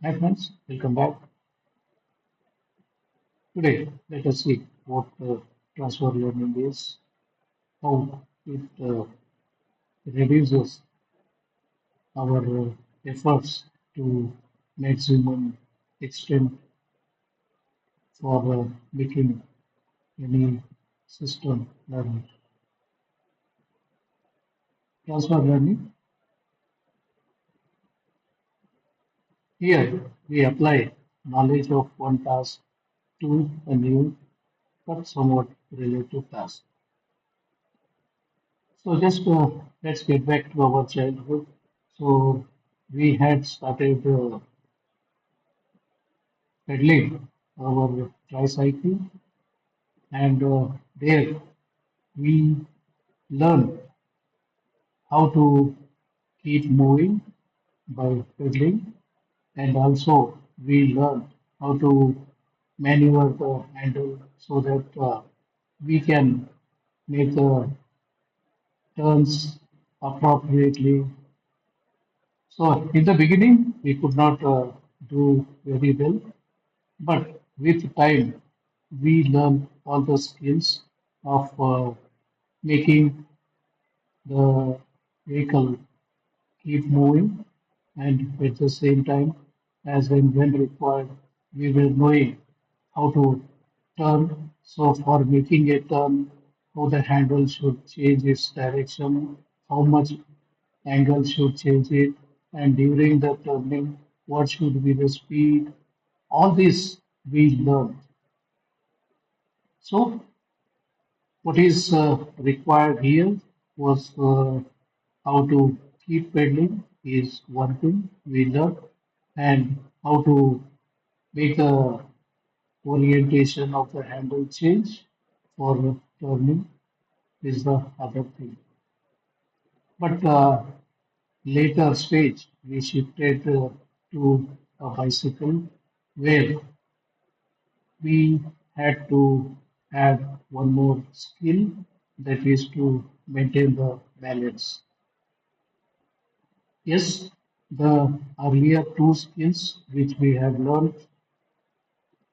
Hi friends, welcome back. Today, let us see what transfer learning is, how it reduces our efforts to maximum extent for making any system learning. Transfer learning, here we apply knowledge of one task to a new but somewhat related task. So just let's get back to our childhood. So we had started pedaling our tricycle, and there we learn how to keep moving by pedaling, and also we learn how to maneuver the handle so that we can make the turns appropriately. So in the beginning, we could not do very well, but with time, we learn all the skills of making the vehicle keep moving, and at the same time, as and when required, we will knowing how to turn. So for making a turn, how the handle should change its direction, how much angle should change it, and during the turning, what should be the speed. All this we learn. So what is required here was how to keep pedaling is one thing we learned, and how to make the orientation of the handle change for turning is the other thing. But later stage we shifted to a bicycle where we had to add one more skill, that is to maintain the balance. Yes, the earlier two skills which we have learned,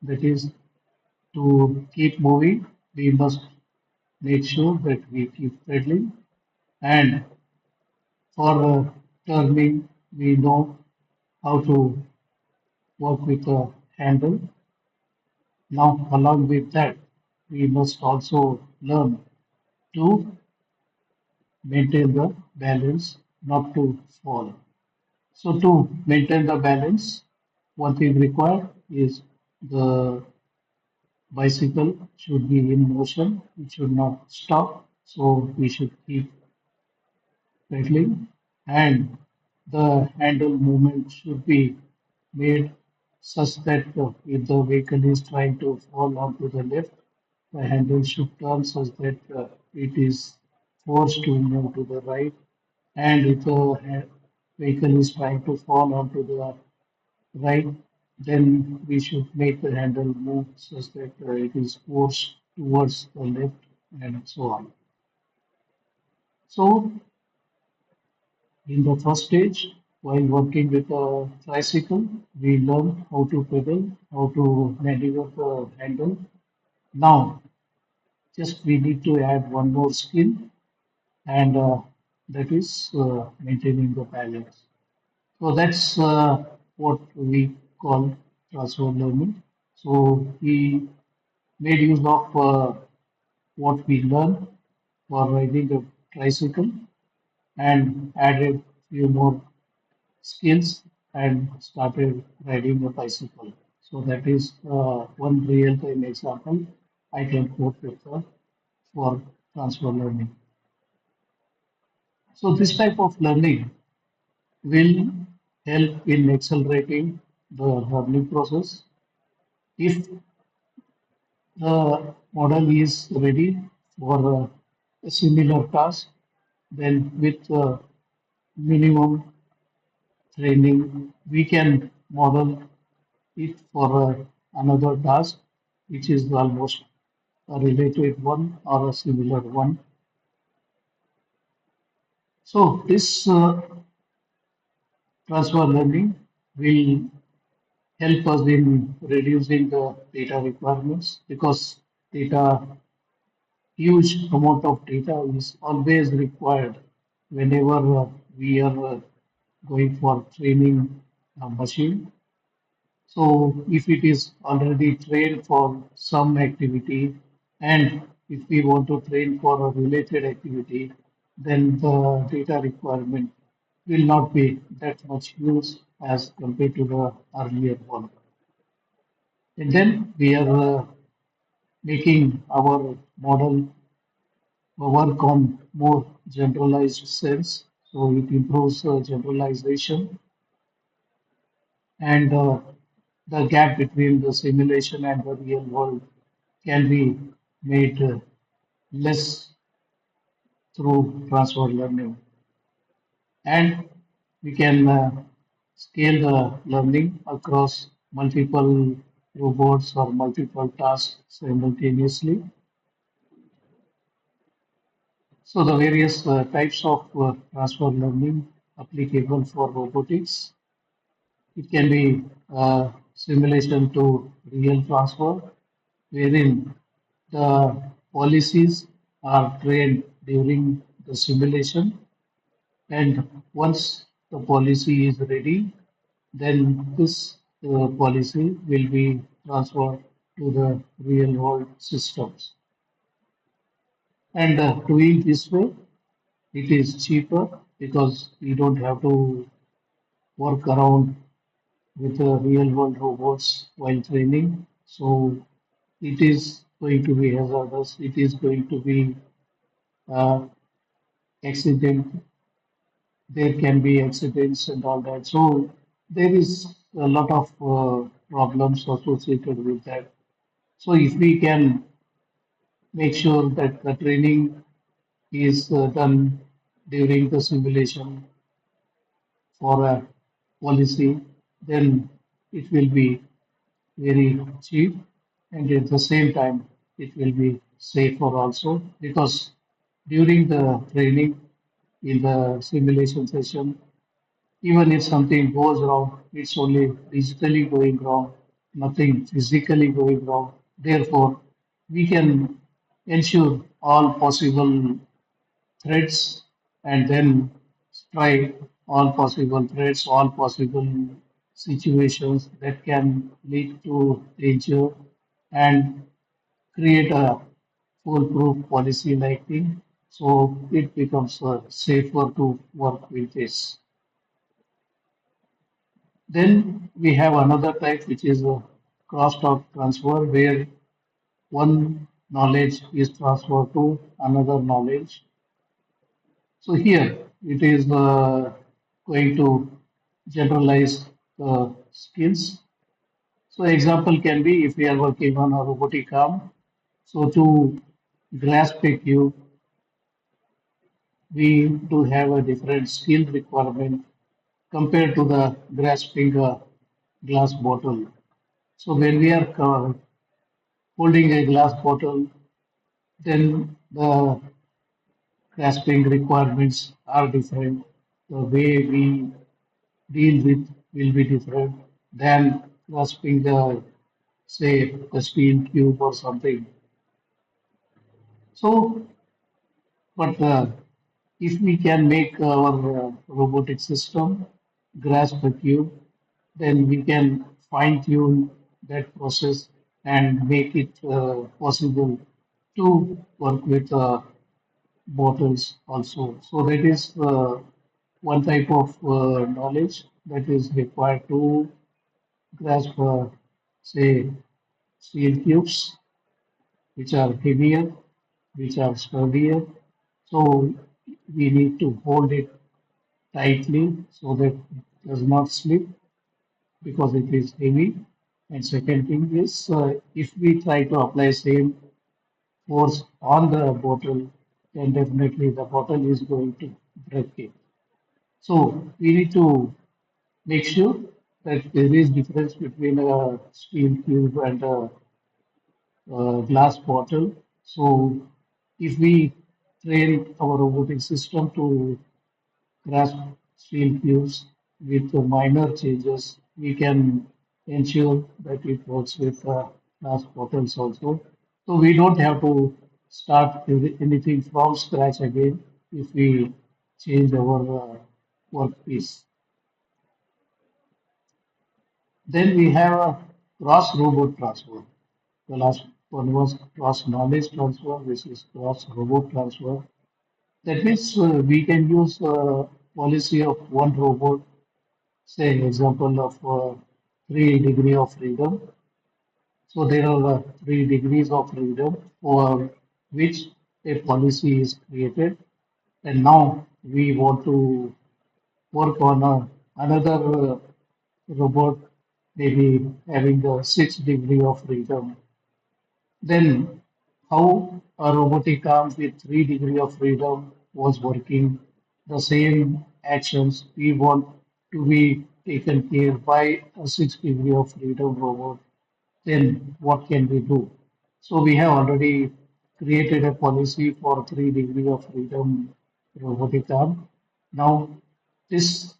that is to keep moving, we must make sure that we keep pedaling, and for turning, we know how to work with the handle. Now, along with that, we must also learn to maintain the balance, not to fall. So to maintain the balance, one thing required is the bicycle should be in motion, it should not stop. So we should keep pedaling, and the handle movement should be made such that if the vehicle is trying to fall onto the left, the handle should turn such that it is forced to move to the right, and if the vehicle is trying to fall onto the right, then we should make the handle move such that it is forced towards the left, and so on. So, in the first stage, while working with a tricycle, we learn how to pedal, how to maneuver the handle. Now, just we need to add one more skill, and that is maintaining the balance. So that's what we call transfer learning. So we made use of what we learned for riding a tricycle, and added few more skills and started riding a bicycle. So that is one real time example I can quote with for transfer learning. So this type of learning will help in accelerating the learning process. If the model is ready for a similar task, then with minimum training, we can model it for another task, which is almost a related one or a similar one. So this transfer learning will help us in reducing the data requirements because data, huge amount of data is always required whenever we are going for training a machine. So if it is already trained for some activity and if we want to train for a related activity, then the data requirement will not be that much use as compared to the earlier one. And then we are making our model work on more generalized sense. So it improves generalization and the gap between the simulation and the real world can be made less through transfer learning. And we can scale the learning across multiple robots or multiple tasks simultaneously. So the various types of transfer learning applicable for robotics. It can be simulation to real transfer, wherein the policies are trained during the simulation, and once the policy is ready, then this policy will be transferred to the real world systems. And doing this way, it is cheaper because we don't have to work around with the real world robots while training. So it is going to be hazardous. It is going to be uh, accident. There can be accidents and all that. So there is a lot of problems associated with that. So if we can make sure that the training is done during the simulation for a policy, then it will be very cheap and at the same time it will be safer also because during the training in the simulation session, even if something goes wrong, it's only digitally going wrong, nothing physically going wrong. Therefore, we can ensure all possible threats and then try all possible threats, all possible situations that can lead to danger and create a foolproof policy like thing. So it becomes safer to work with this. Then we have another type which is a cross-talk transfer where one knowledge is transferred to another knowledge. So here it is going to generalize the skills. So example can be if we are working on a robotic arm. So to grasp a cube, we do have a different skill requirement compared to the grasping a glass bottle. So when we are holding a glass bottle, then the grasping requirements are different. The way we deal with will be different than grasping the, say, the steel cube or something. So, but if we can make our robotic system grasp the cube, then we can fine tune that process and make it possible to work with bottles also. So that is one type of knowledge that is required to grasp, say, steel cubes, which are heavier, which are sturdier. So we need to hold it tightly so that it does not slip because it is heavy. And second thing is, if we try to apply same force on the bottle, then definitely the bottle is going to break it. So we need to make sure that there is difference between a steel cube and a glass bottle. So if we train our robotic system to grasp steel cubes with minor changes, we can ensure that it works with class portals also. So we don't have to start anything from scratch again if we change our workpiece. Then we have a cross robot transfer. The last one was cross knowledge transfer, which is cross robot transfer. That means we can use policy of one robot, say example of 3 degree of freedom. So there are 3 degrees of freedom for which a policy is created, and now we want to work on another robot, maybe having the 6 degree of freedom. Then how a robotic arm with 3 degree of freedom was working, the same actions we want to be taken care by a 6 degree of freedom robot, then what can we do? So we have already created a policy for 3 degree of freedom robotic arm. Now this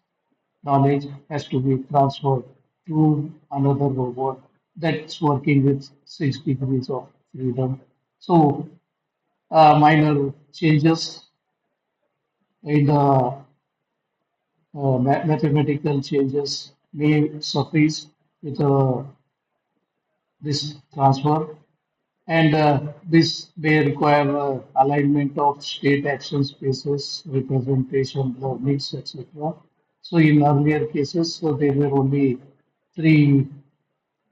knowledge has to be transferred to another robot that's working with 6 degrees of freedom. So minor changes in the mathematical changes may suffice with this transfer, and this may require alignment of state action spaces, representation, learnings, etc. So in earlier cases, so there were only 3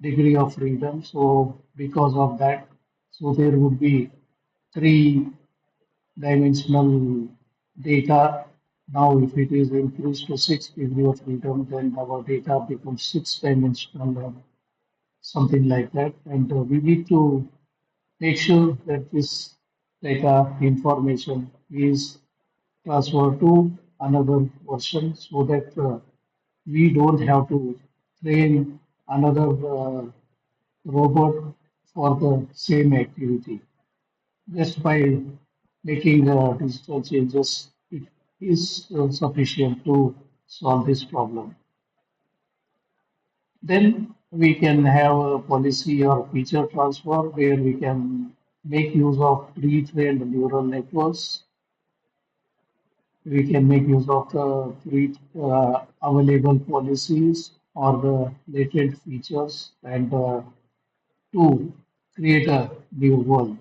degree of freedom. So because of that, so there would be 3 dimensional data. Now, if it is increased to 6 degree of freedom, then our data becomes 6 dimensional, something like that. And we need to make sure that this data information is transferred to another version so that we don't have to train another robot for the same activity. Just by making digital changes, it is sufficient to solve this problem. Then we can have a policy or feature transfer where we can make use of pre-trained neural networks. We can make use of the available policies or the latent features and to create a new world.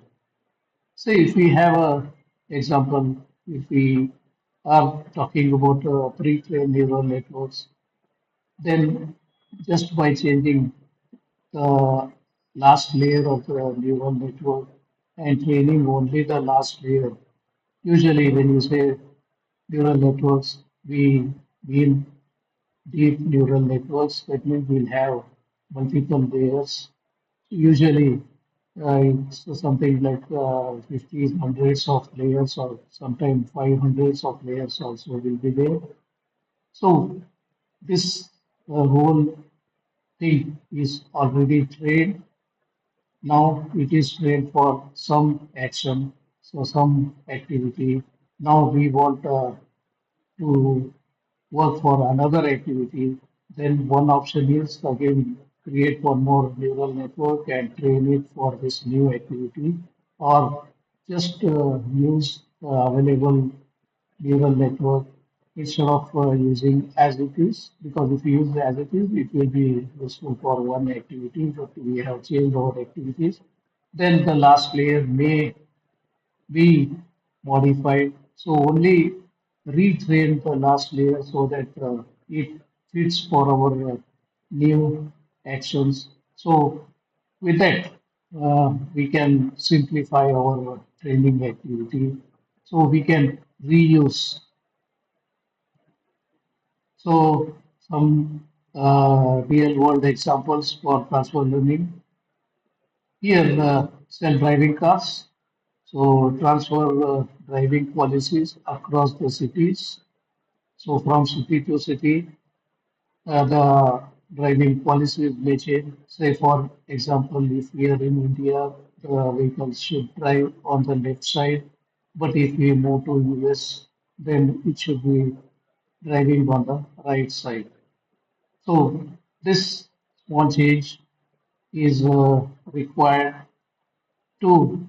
So if we have a example, if we are talking about pre-trained neural networks, then just by changing the last layer of the neural network and training only the last layer. Usually, when you say neural networks, we mean deep neural networks. That means we'll have multiple layers. Usually, it's something like 50 hundreds of layers, or sometimes 500s of layers also will be there. So, this whole thing is already trained. Now it is trained for some action, so some activity. Now we want to work for another activity. Then one option is again create one more neural network and train it for this new activity, or just use available neural network instead of using as it is, because if you use as it is, it will be useful for one activity, but we have changed our activities. Then the last layer may be modified. So only retrain the last layer so that it fits for our new actions. So with that, we can simplify our training activity. So we can reuse. So some real world examples for transfer learning. Here, self-driving cars. So transfer driving policies across the cities. So from city to city, the driving policies may change. Say for example, if we are in India, the vehicles should drive on the left side. But if we move to US, then it should be driving on the right side. So this small change is required to,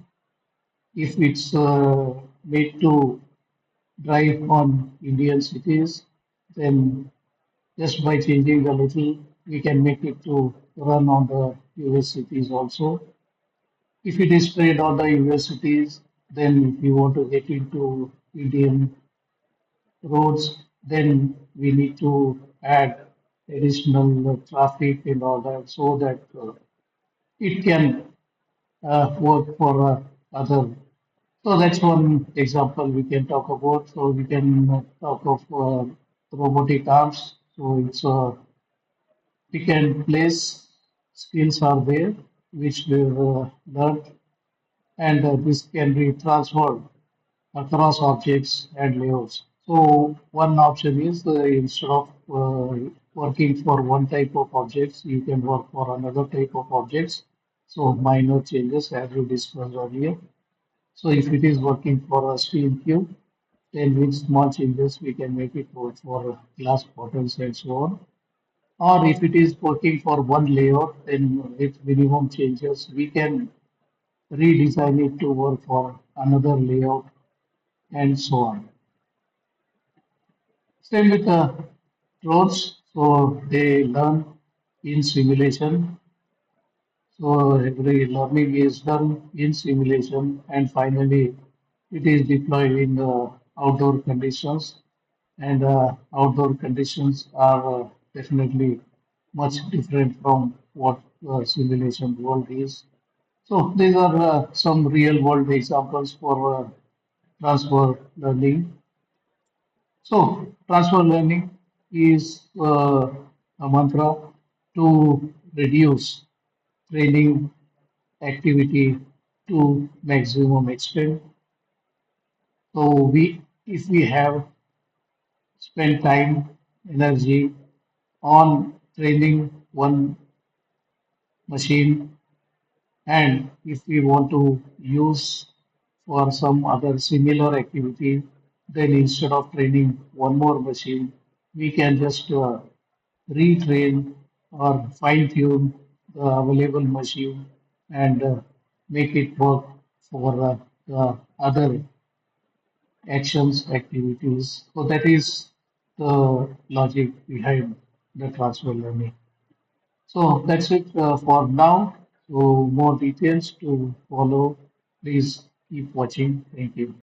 if it's made to drive on Indian cities, then just by changing a little, we can make it to run on the US cities also. If it is spread on the US cities, then if we want to get into Indian roads, then we need to add additional traffic and all that so that it can work for other. So that's one example we can talk about. So we can talk of robotic arms. So it's pick and place skills are there which we've learned, and this can be transferred across objects and layouts. So one option is instead of working for one type of objects, you can work for another type of objects. So minor changes as we discussed earlier. So if it is working for a steel cube, then with small changes we can make it work for glass bottles and so on. Or if it is working for one layout, then with minimum changes we can redesign it to work for another layout and so on. Same with the drones. So they learn in simulation. So every learning is done in simulation, and finally it is deployed in outdoor conditions. And outdoor conditions are definitely much different from what simulation world is. So these are some real world examples for transfer learning. So, transfer learning is a mantra to reduce training activity to maximum extent. So, if we have spent time, energy on training one machine, and if we want to use for some other similar activity, then instead of training one more machine, we can just retrain or fine tune the available machine and make it work for the other actions, activities. So that is the logic behind the transfer learning. So that's it for now. So more details to follow. Please keep watching. Thank you.